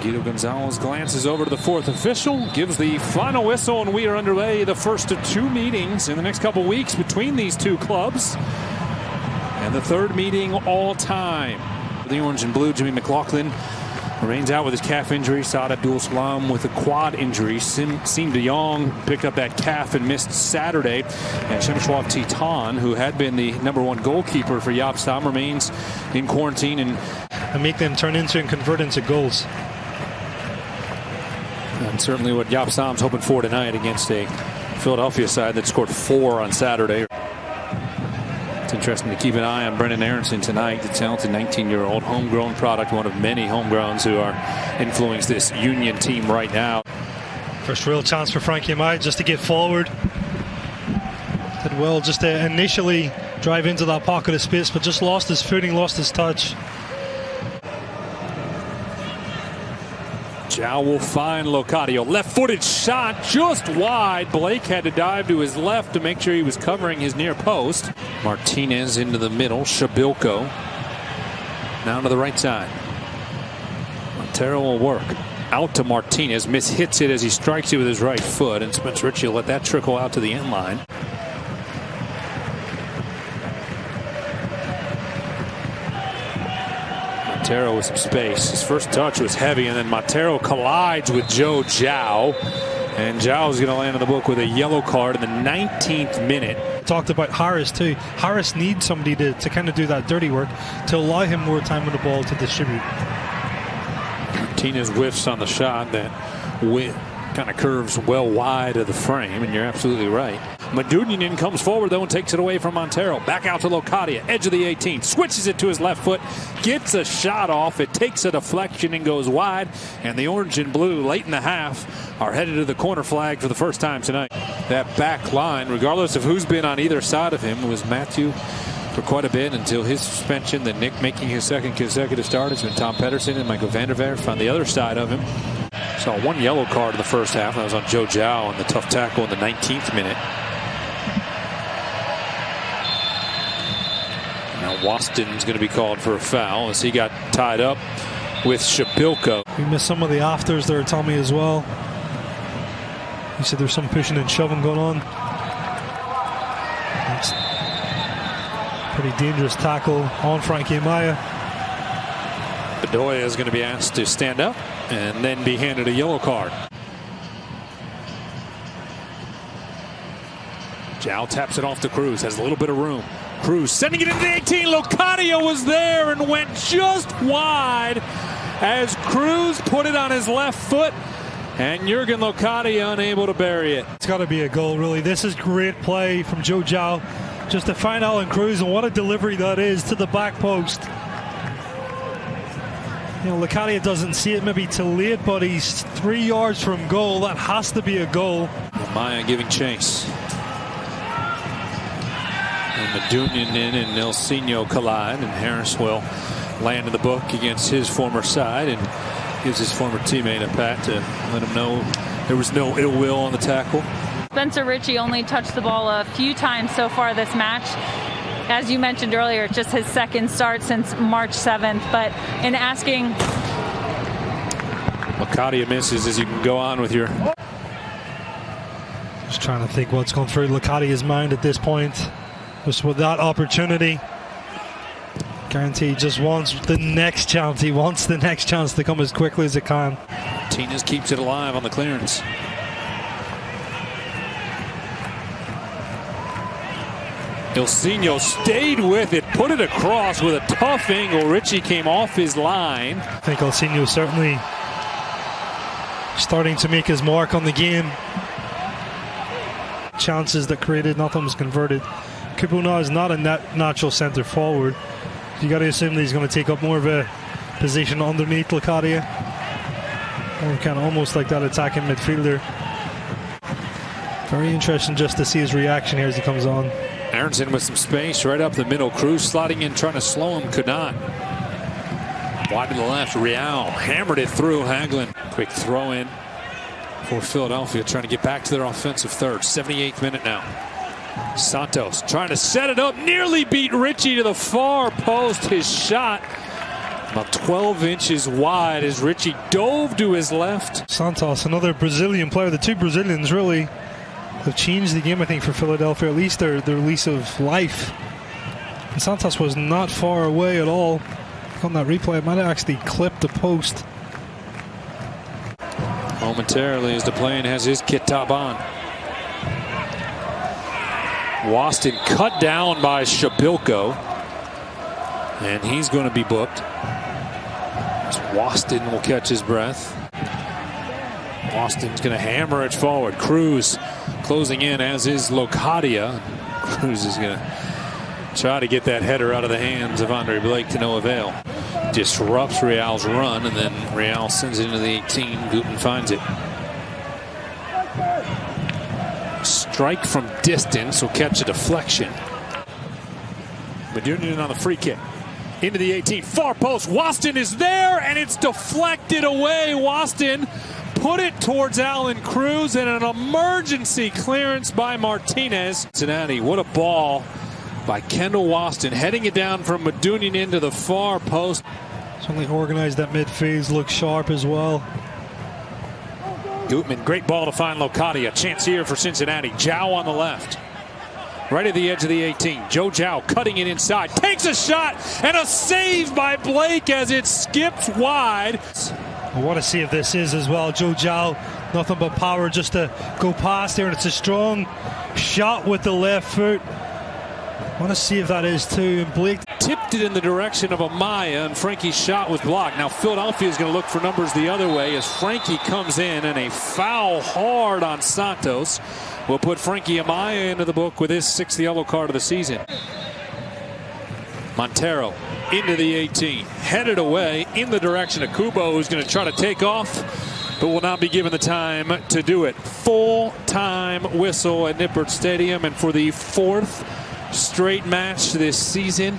Guido Gonzalez glances over to the fourth official, gives the final whistle, and we are underway. The first of two meetings in the next couple weeks between these two clubs. And the third meeting all time. The orange and blue, Jimmy McLaughlin remains out with his calf injury. Saad Abdul Salam with a quad injury. Sim de Jong picked up that calf and missed Saturday. And Shemishwaf Titan, who had been the #1 goalkeeper for Yop Stam, remains in quarantine. And make them turn into and convert into goals. And certainly what Yop Stam's hoping for tonight against a Philadelphia side that scored 4 on Saturday. It's interesting to keep an eye on Brendan Aronson tonight, the talented 19-year-old homegrown product, one of many homegrowns who are influencing this Union team right now. First real chance for Frankie Amaya just to get forward. Did well just to initially drive into that pocket of space, but just lost his footing, lost his touch. Zhao will find Locadio. Left-footed shot just wide. Blake had to dive to his left to make sure he was covering his near post. Martinez into the middle. Shabilko now to the right side. Montero will work. Out to Martinez. Mishits it as he strikes it with his right foot. And Spence Ritchie will let that trickle out to the end line. Montero with some space. His first touch was heavy, and then Montero collides with Joe Zhao. And Zhao's going to land in the book with a yellow card in the 19th minute. Talked about Haris too. Haris needs somebody to kind of do that dirty work to allow him more time with the ball to distribute. Martinez whiffs on the shot that kind of curves well wide of the frame, and you're absolutely right. Medunjanin comes forward though and takes it away from Montero. Back out to Locadia, edge of the 18, switches it to his left foot, gets a shot off. It takes a deflection and goes wide. And the orange and blue late in the half are headed to the corner flag for the first time tonight. That back line, regardless of who's been on either side of him, was Matthew for quite a bit until his suspension. Then Nick making his second consecutive start has been Tom Pedersen and Michael Vanderwerf on the other side of him. Saw one yellow card in the first half. That was on Joe Zhao on the tough tackle in the 19th minute. Now Waston's going to be called for a foul as he got tied up with Shabilko. We missed some of the afters there, Tommy, as well. He said there's some pushing and shoving going on. That's pretty dangerous tackle on Frankie Amaya. Bedoya is going to be asked to stand up and then be handed a yellow card. Zhao taps it off to Cruz, has a little bit of room. Cruz sending it into the 18. Locadia was there and went just wide as Cruz put it on his left foot, and Jurgen Locadia unable to bury it. It's got to be a goal, really. This is great play from Joe Zhao just to find Alan Cruz, and what a delivery that is to the back post. You know, Locadia doesn't see it maybe till late, but he's 3 yards from goal. That has to be a goal. Maya giving chase. And Medunjanin and Nelsinho collide, and Harris will land in the book against his former side and gives his former teammate a pat to let him know there was no ill will on the tackle. Spencer Ritchie only touched the ball a few times so far this match. As you mentioned earlier, it's just his second start since March 7th. But in asking... Locadia misses as you can go on with your... Just trying to think what's going through Locadia's mind at this point. Just with that opportunity. Guarantee he just wants the next chance. He wants the next chance to come as quickly as it can. Martinez keeps it alive on the clearance. Ilsinho stayed with it, put it across with a tough angle. Ritchie came off his line. I think Ilsinho certainly starting to make his mark on the game. Chances that created, nothing was converted. Kupuna is not a natural centre forward. You got to assume that he's going to take up more of a position underneath Locadia. Or kind of almost like that attacking midfielder. Very interesting just to see his reaction here as he comes on. Aronson with some space right up the middle. Cruz sliding in, trying to slow him, could not. Wide to the left, Real hammered it through Hagelin. Quick throw in for Philadelphia, trying to get back to their offensive third. 78th minute now. Santos trying to set it up, nearly beat Ritchie to the far post. His shot About 12 inches wide as Richie dove to his left. Santos, another Brazilian player. The two Brazilians really have changed the game, I think, for Philadelphia, at least their lease of life. And Santos was not far away at all. On that replay, it might have actually clipped the post. Momentarily as the plane has his kit top on. Waston cut down by Shabilko, and he's going to be booked. Waston will catch his breath. Waston's going to hammer it forward. Cruz closing in, as is Locadia. Cruz is going to try to get that header out of the hands of Andre Blake to no avail. Disrupts Real's run, and then Real sends it into the 18. Guten finds it. Strike from distance will catch a deflection. Medunjanin on the free kick. Into the 18. Far post. Waston is there, and it's deflected away. Waston put it towards Alan Cruz, and an emergency clearance by Martinez. Cincinnati, what a ball by Kendall Waston, heading it down from Medunjanin to the far post. Certainly organized that midfield, looks sharp as well. Gutman, great ball to find Locadia. Chance here for Cincinnati. Zhao on the left. Right at the edge of the 18. Joe Zhao cutting it inside. Takes a shot, and a save by Blake as it skips wide. I want to see if this is as well. Joe Zhao, nothing but power just to go past there, and it's a strong shot with the left foot. I want to see if that is too. And Blake tipped it in the direction of Amaya, and Frankie's shot was blocked. Now Philadelphia is going to look for numbers the other way as Frankie comes in, and a foul hard on Santos will put Frankie Amaya into the book with his 6th yellow card of the season. Montero into the 18, headed away in the direction of Kubo, who's going to try to take off, but will not be given the time to do it. Full-time whistle at Nippert Stadium, and for the 4th straight match this season,